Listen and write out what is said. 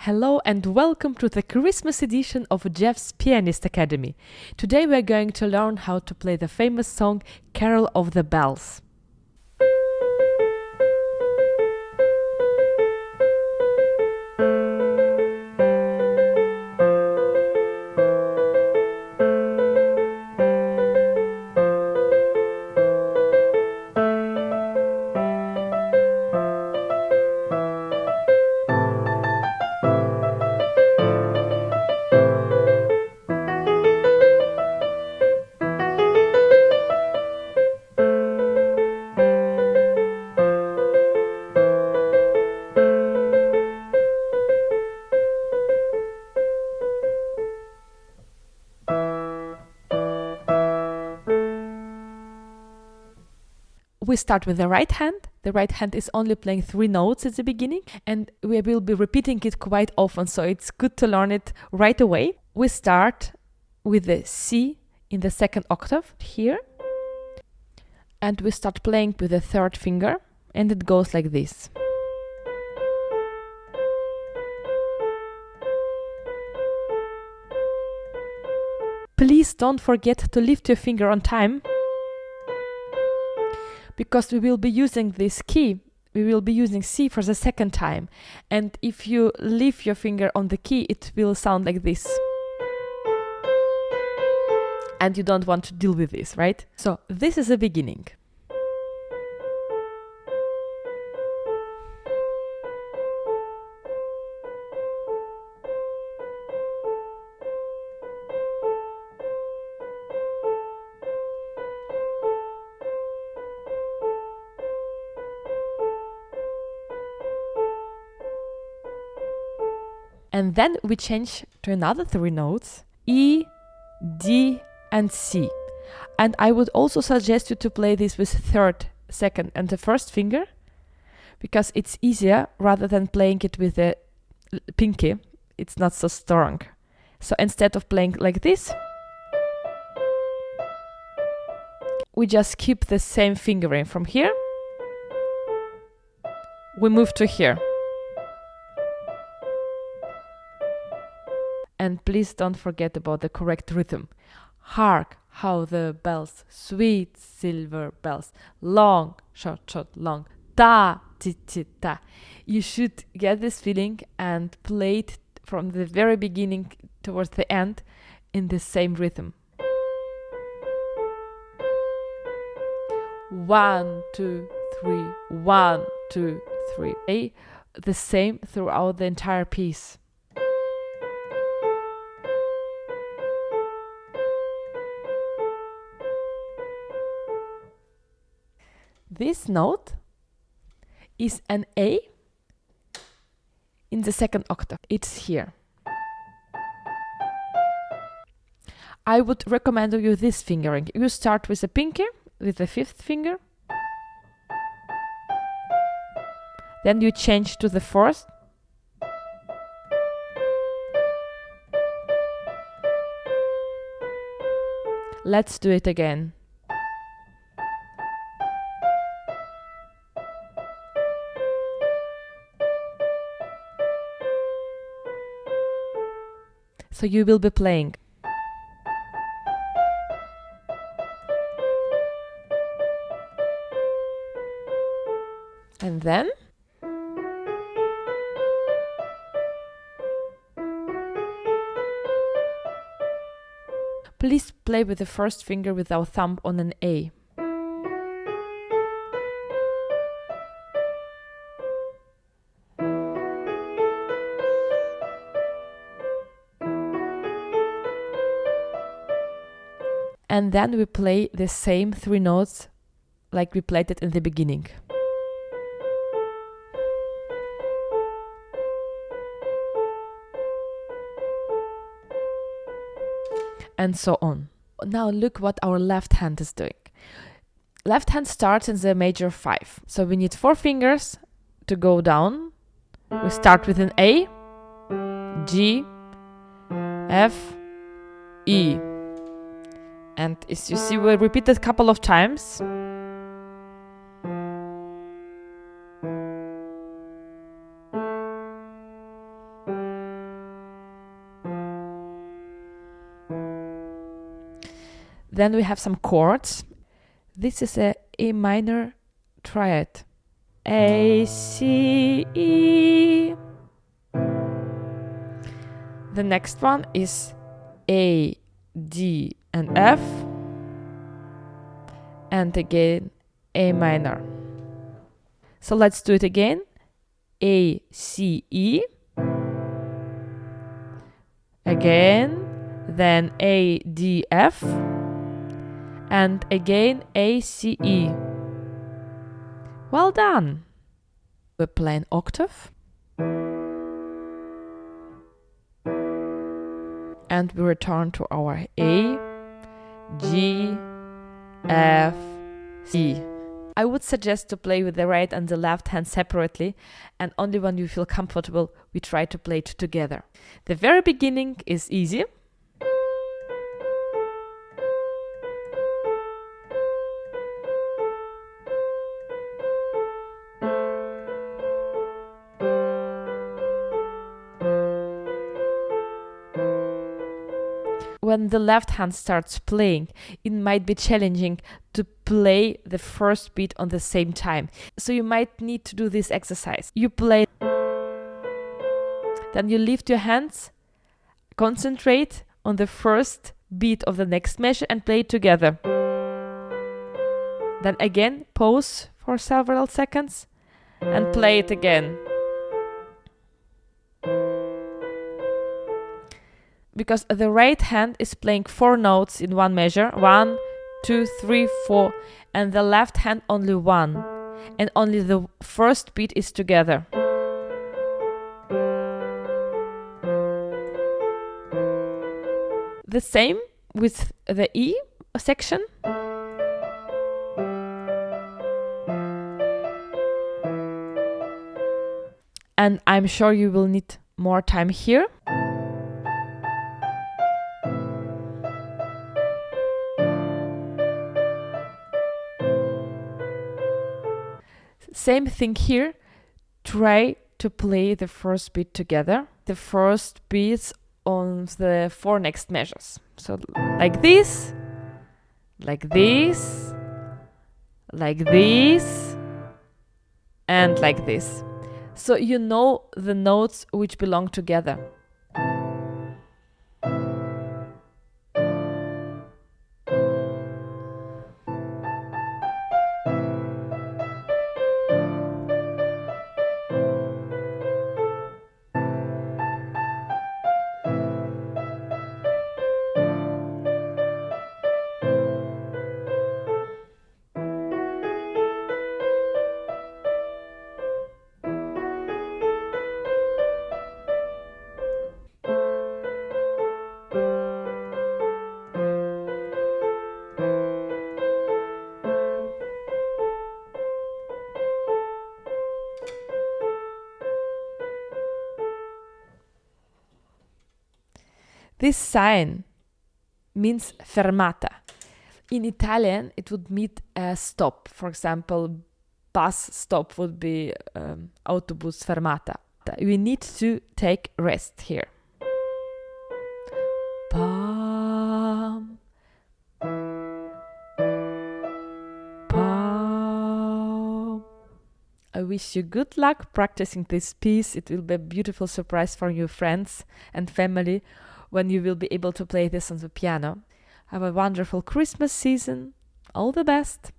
Hello and welcome to the Christmas edition of Jeff's Pianist Academy. Today we are going to learn how to play the famous song Carol of the Bells. We start with the right hand. The right hand is only playing 3 notes at the beginning, and we will be repeating it quite often, so it's good to learn it right away. We start with the C in the 2nd octave here, and we start playing with the 3rd finger, and it goes like this. Please don't forget to lift your finger on time, because we will be using this key. We will be using C for the 2nd time, and if you leave your finger on the key, it will sound like this. And you don't want to deal with this, right? So this is the beginning. And then we change to another 3 notes, E, D, and C. And I would also suggest you to play this with 3rd, 2nd, and the 1st finger, because it's easier rather than playing it with the pinky. It's not so strong. So instead of playing like this, we just keep the same fingering from here. We move to here. And please don't forget about the correct rhythm. Hark how the bells, sweet silver bells, long, short, short, long, ta, ti, ti, ta. You should get this feeling and play it from the very beginning towards the end in the same rhythm. 1, 2, 3, 1, 2, 3. Play the same throughout the entire piece. This note is an A in the 2nd octave. It's here. I would recommend you this fingering. You start with the pinky, with the 5th finger. Then you change to the 4th. Let's do it again. So you will be playing. And then please play with the 1st finger without thumb on an A. And then we play the same 3 notes like we played it in the beginning. And so on. Now look what our left hand is doing. Left hand starts in the major 5. So we need 4 fingers to go down. We start with an A, G, F, E. And as you see, we repeat it a couple of times. Then we have some chords. This is a A minor triad. A, C, E. The next one is A, D, and F. And again, A minor. So let's do it again. A, C, E. Again, then A, D, F. And again, A, C, E. Well done. We play an octave. And we return to our A, G, F, C. I would suggest to play with the right and the left hand separately, and only when you feel comfortable, we try to play it together. The very beginning is easy. When the left hand starts playing, it might be challenging to play the first beat on the same time. So you might need to do this exercise. You play, then you lift your hands, concentrate on the first beat of the next measure and play it together. Then again, pause for several seconds and play it again. Because the right hand is playing 4 notes in one measure, 1, 2, 3, 4, and the left hand only 1, and only the first beat is together. The same with the E section. And I'm sure you will need more time here. Same thing here. Try to play the first beat together. The first beats on the 4 next measures. So like this, like this, like this, and like this. So you know the notes which belong together. This sign means fermata. In Italian, it would mean a stop. For example, bus stop would be autobus fermata. We need to take rest here. Pam, pam. I wish you good luck practicing this piece. It will be a beautiful surprise for your friends and family when you will be able to play this on the piano. Have a wonderful Christmas season. All the best.